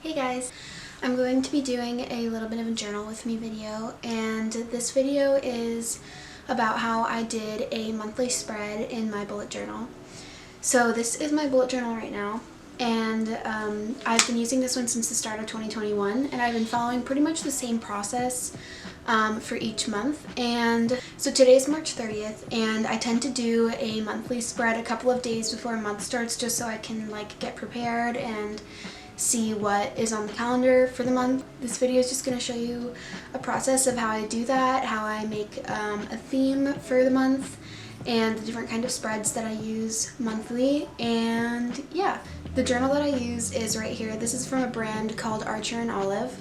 Hey guys, I'm going to be doing a little bit of a journal with me video, and this video is about how I did a monthly spread in my bullet journal. So this is my bullet journal right now, and I've been using this one since the start of 2021, and I've been following pretty much the same process for each month. And so today's March 30th, and I tend to do a monthly spread a couple of days before a month starts, just so I can get prepared and see what is on the calendar for the month. This video is just going to show you a process of how I do that, how I make a theme for the month, and the different kind of spreads that I use monthly. And yeah, the journal that I use is right here. This is from a brand called Archer and Olive.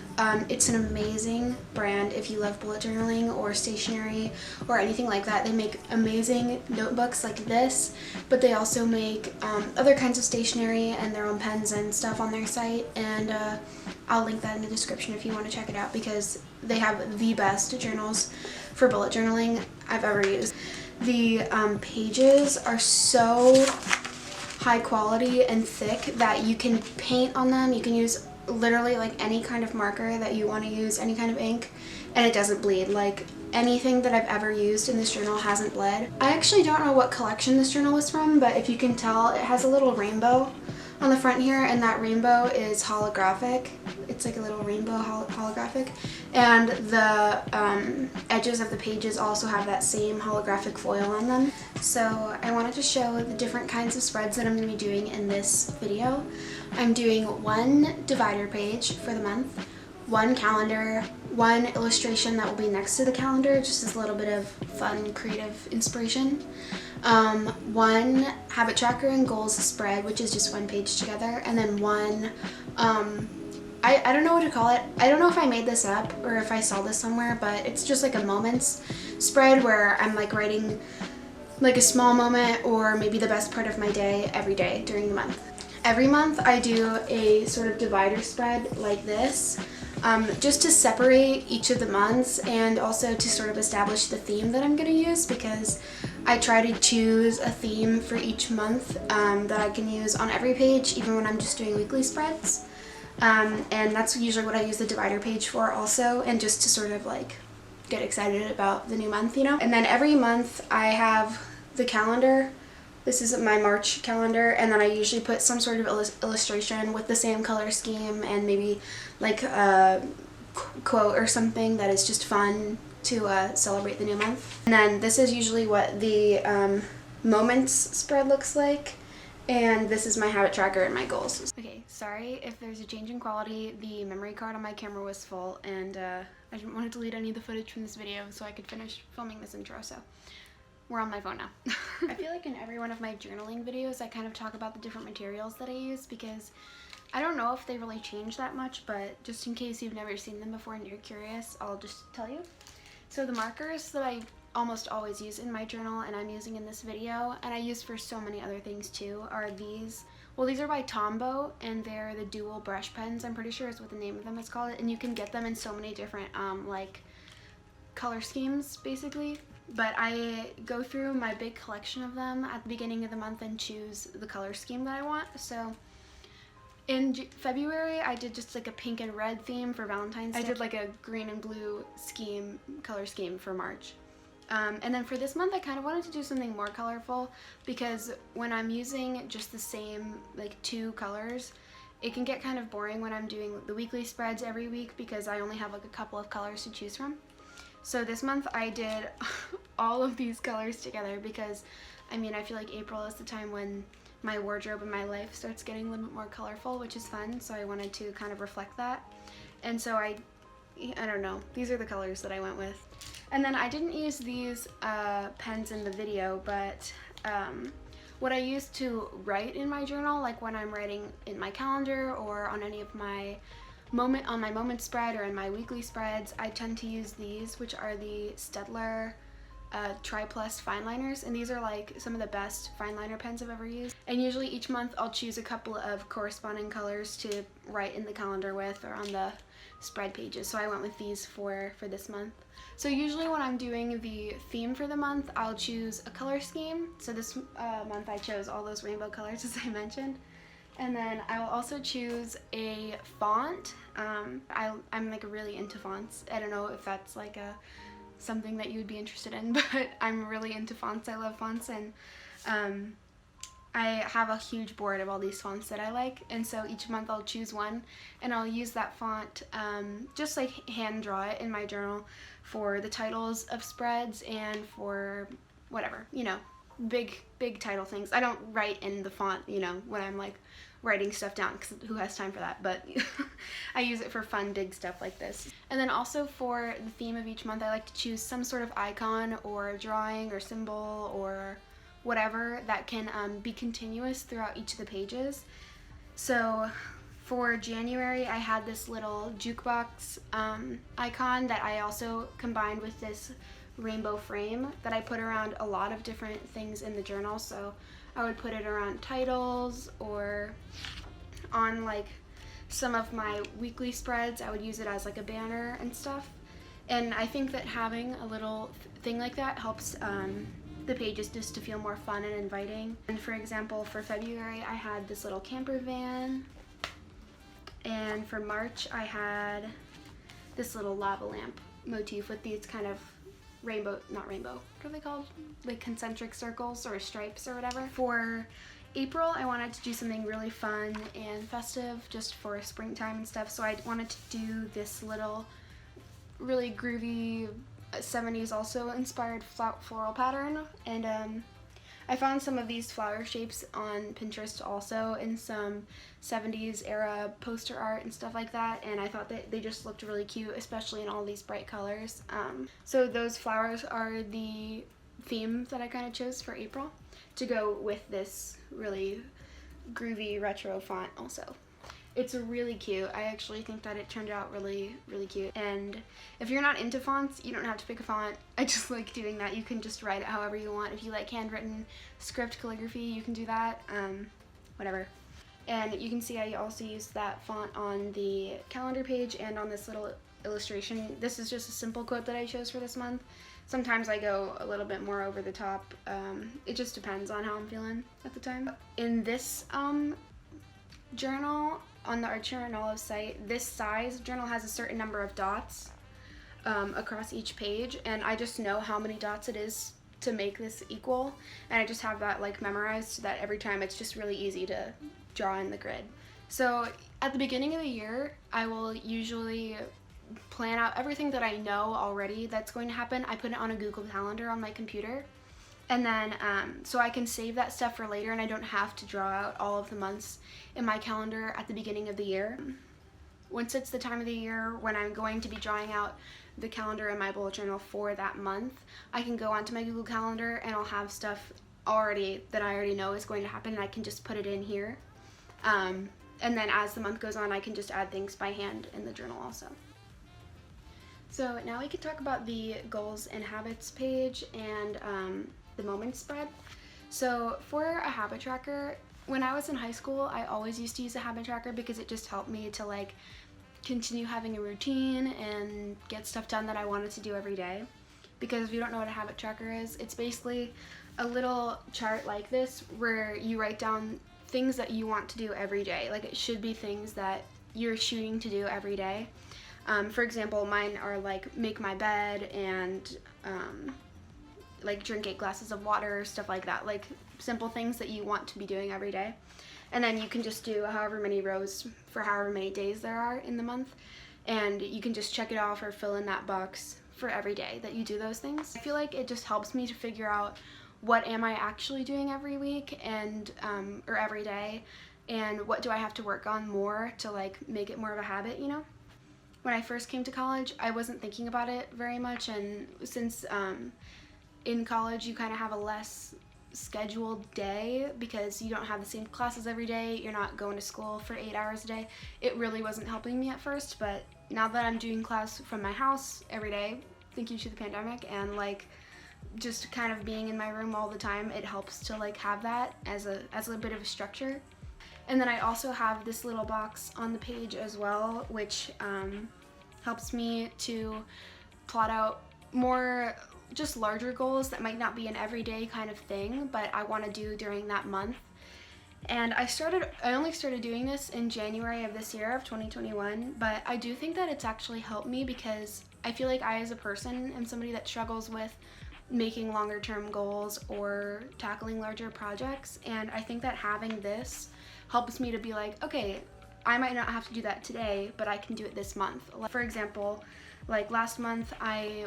It's an amazing brand if you love bullet journaling or stationery or anything like that. They make amazing notebooks like this, but they also make other kinds of stationery and their own pens and stuff on their site, and I'll link that in the description if you want to check it out, because they have the best journals for bullet journaling I've ever used. The pages are so high quality and thick that you can paint on them. You can use literally any kind of marker that you want to use, any kind of ink, and it doesn't bleed. Anything that I've ever used in this journal hasn't bled. I actually don't know what collection this journal was from, but if you can tell, it has a little rainbow on the front here, and that rainbow is holographic. It's like a little rainbow holographic, and the edges of the pages also have that same holographic foil on them. So I wanted to show the different kinds of spreads that I'm going to be doing in this video. I'm doing one divider page for the month, one calendar, one illustration that will be next to the calendar, just as a little bit of fun, creative inspiration. One habit tracker and goals spread, which is just one page together, and then one, I don't know what to call it. I don't know if I made this up or if I saw this somewhere, but it's just like a moments spread where I'm writing a small moment or maybe the best part of my day every day during the month. Every month I do a sort of divider spread like this, just to separate each of the months and also to sort of establish the theme that I'm going to use, because I try to choose a theme for each month that I can use on every page, even when I'm just doing weekly spreads. And that's usually what I use the divider page for also, and just to sort of get excited about the new month, you know? And then every month I have the calendar. This is my March calendar, and then I usually put some sort of illustration with the same color scheme and maybe a quote or something that is just fun to celebrate the new month. And then this is usually what the moments spread looks like, and this is my habit tracker and my goals. Okay, sorry if there's a change in quality. The memory card on my camera was full, and I didn't want to delete any of the footage from this video so I could finish filming this intro, so we're on my phone now. I feel like in every one of my journaling videos I kind of talk about the different materials that I use, because I don't know if they really change that much, but just in case you've never seen them before and you're curious, I'll just tell you. So the markers that I almost always use in my journal, and I'm using in this video, and I use for so many other things too, are these. Well, these are by Tombow, and they're the dual brush pens, I'm pretty sure is what the name of them is called, and you can get them in so many different color schemes basically. But I go through my big collection of them at the beginning of the month and choose the color scheme that I want. So in February I did just a pink and red theme for Valentine's Day. I did a green and blue color scheme for March. And then for this month I kind of wanted to do something more colorful, because when I'm using just the same two colors, it can get kind of boring when I'm doing the weekly spreads every week, because I only have a couple of colors to choose from. So this month I did all of these colors together, because I feel like April is the time when my wardrobe and my life starts getting a little bit more colorful, which is fun, so I wanted to kind of reflect that. And so I don't know, these are the colors that I went with. And then I didn't use these pens in the video, but what I use to write in my journal, when I'm writing in my calendar or on any of my moment spread or in my weekly spreads, I tend to use these, which are the Staedtler Tri Plus fine liners, and these are some of the best fine liner pens I've ever used. And usually each month I'll choose a couple of corresponding colors to write in the calendar with or on the spread pages, so I went with these for this month. So usually when I'm doing the theme for the month, I'll choose a color scheme. So this month I chose all those rainbow colors, as I mentioned. And then I will also choose a font. I'm like really into fonts. I don't know if that's like something that you would be interested in, but I'm really into fonts. I love fonts, and I have a huge board of all these fonts that I like, and so each month I'll choose one and I'll use that font, just like hand draw it in my journal for the titles of spreads and for whatever, you know, big title things. I don't write in the font, you know, when I'm like writing stuff down, because who has time for that, but I use it for fun big stuff like this. And then also for the theme of each month, I like to choose some sort of icon or drawing or symbol or whatever that can be continuous throughout each of the pages. So for January, I had this little jukebox icon that I also combined with this rainbow frame that I put around a lot of different things in the journal. So I would put it around titles or on like some of my weekly spreads. I would use it as like a banner and stuff. And I think that having a little thing like that helps the pages just to feel more fun and inviting. And for example, for February, I had this little camper van. And for March, I had this little lava lamp motif with these kind of not rainbow, what are they called? Like concentric circles or stripes or whatever. For April, I wanted to do something really fun and festive just for springtime and stuff. So I wanted to do this little really groovy 70s also inspired floral pattern. And I found some of these flower shapes on Pinterest also in some 70s era poster art and stuff like that, and I thought that they just looked really cute, especially in all these bright colors. So those flowers are the theme that I kind of chose for April to go with this really groovy retro font also. It's really cute. I actually think that it turned out really, really cute. And if you're not into fonts, you don't have to pick a font. I just like doing that. You can just write it however you want. If you like handwritten script calligraphy, you can do that. Whatever. And you can see I also used that font on the calendar page and on this little illustration. This is just a simple quote that I chose for this month. Sometimes I go a little bit more over the top. It just depends on how I'm feeling at the time. In this journal, on the Archer and Olive site, this size journal has a certain number of dots across each page, and I just know how many dots it is to make this equal, and I just have that like memorized so that every time it's just really easy to draw in the grid. So at the beginning of the year, I will usually plan out everything that I know already that's going to happen. I put it on a Google Calendar on my computer. And then, so I can save that stuff for later and I don't have to draw out all of the months in my calendar at the beginning of the year. Once it's the time of the year when I'm going to be drawing out the calendar in my bullet journal for that month, I can go onto my Google Calendar and I'll have stuff already that I already know is going to happen, and I can just put it in here. And then as the month goes on, I can just add things by hand in the journal also. So now we can talk about the goals and habits page and the moment spread. So for a habit tracker, when I was in high school, I always used to use a habit tracker because it just helped me to like continue having a routine and get stuff done that I wanted to do every day. Because if you don't know what a habit tracker is, it's basically a little chart like this where you write down things that you want to do every day. Like it should be things that you're shooting to do every day. For example, mine are like make my bed and like drink 8 glasses of water, stuff like that, like simple things that you want to be doing every day. And then you can just do however many rows for however many days there are in the month, and you can just check it off or fill in that box for every day that you do those things. I feel like it just helps me to figure out what am I actually doing every week and or every day, and what do I have to work on more to like make it more of a habit, you know? When I first came to college, I wasn't thinking about it very much, and since in college you kind of have a less scheduled day because you don't have the same classes every day, you're not going to school for 8 hours a day, it really wasn't helping me at first. But now that I'm doing class from my house every day, thank you to the pandemic, and like just kind of being in my room all the time, it helps to like have that as a bit of a structure. And then I also have this little box on the page as well, which helps me to plot out more just larger goals that might not be an everyday kind of thing, but I want to do during that month. And I only started doing this in January of this year, of 2021, but I do think that it's actually helped me because I feel like I, as a person, am somebody that struggles with making longer term goals or tackling larger projects, and I think that having this helps me to be like, okay, I might not have to do that today, but I can do it this month. For example, like last month,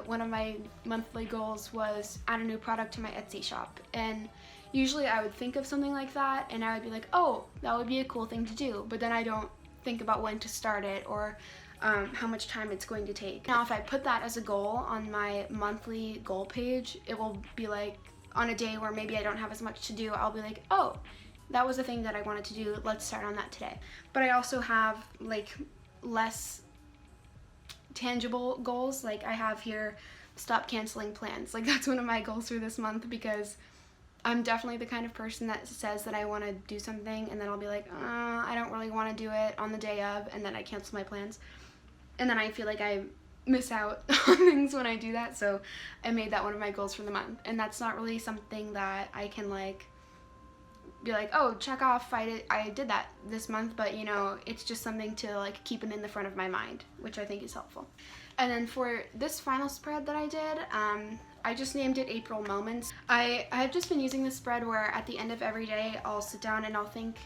one of my monthly goals was add a new product to my Etsy shop, and usually I would think of something like that and I would be like, oh, that would be a cool thing to do, but then I don't think about when to start it or how much time it's going to take. Now, if I put that as a goal on my monthly goal page, it will be like on a day where maybe I don't have as much to do, I'll be like, oh, that was a thing that I wanted to do, let's start on that today. But I also have like less tangible goals. Like I have here, stop canceling plans. Like that's one of my goals for this month because I'm definitely the kind of person that says that I want to do something and then I'll be like, I don't really want to do it on the day of, and then I cancel my plans. And then I feel like I miss out on things when I do that, so I made that one of my goals for the month. And that's not really something that I can like be like, oh, check off, I did that this month, but you know, it's just something to like keep it in the front of my mind, which I think is helpful. And then for this final spread that I did, I just named it April Moments. I've just been using this spread where at the end of every day I'll sit down and I'll think,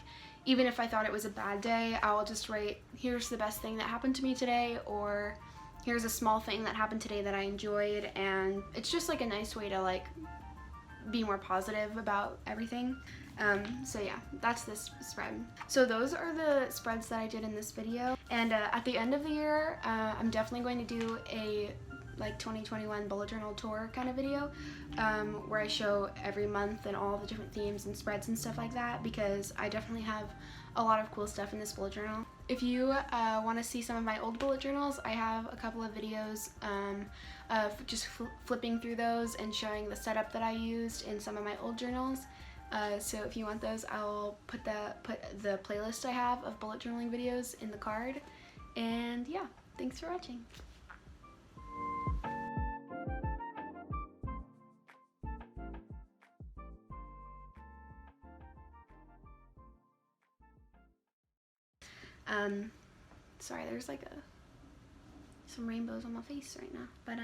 even if I thought it was a bad day, I'll just write, here's the best thing that happened to me today, or here's a small thing that happened today that I enjoyed. And it's just like a nice way to like be more positive about everything. So yeah, that's this spread. So those are the spreads that I did in this video. And at the end of the year, I'm definitely going to do a like 2021 bullet journal tour kind of video where I show every month and all the different themes and spreads and stuff like that, because I definitely have a lot of cool stuff in this bullet journal. If you want to see some of my old bullet journals, I have a couple of videos of just flipping through those and showing the setup that I used in some of my old journals. So if you want those, I'll put the playlist I have of bullet journaling videos in the card. And yeah, thanks for watching. Sorry, there's like some rainbows on my face right now, but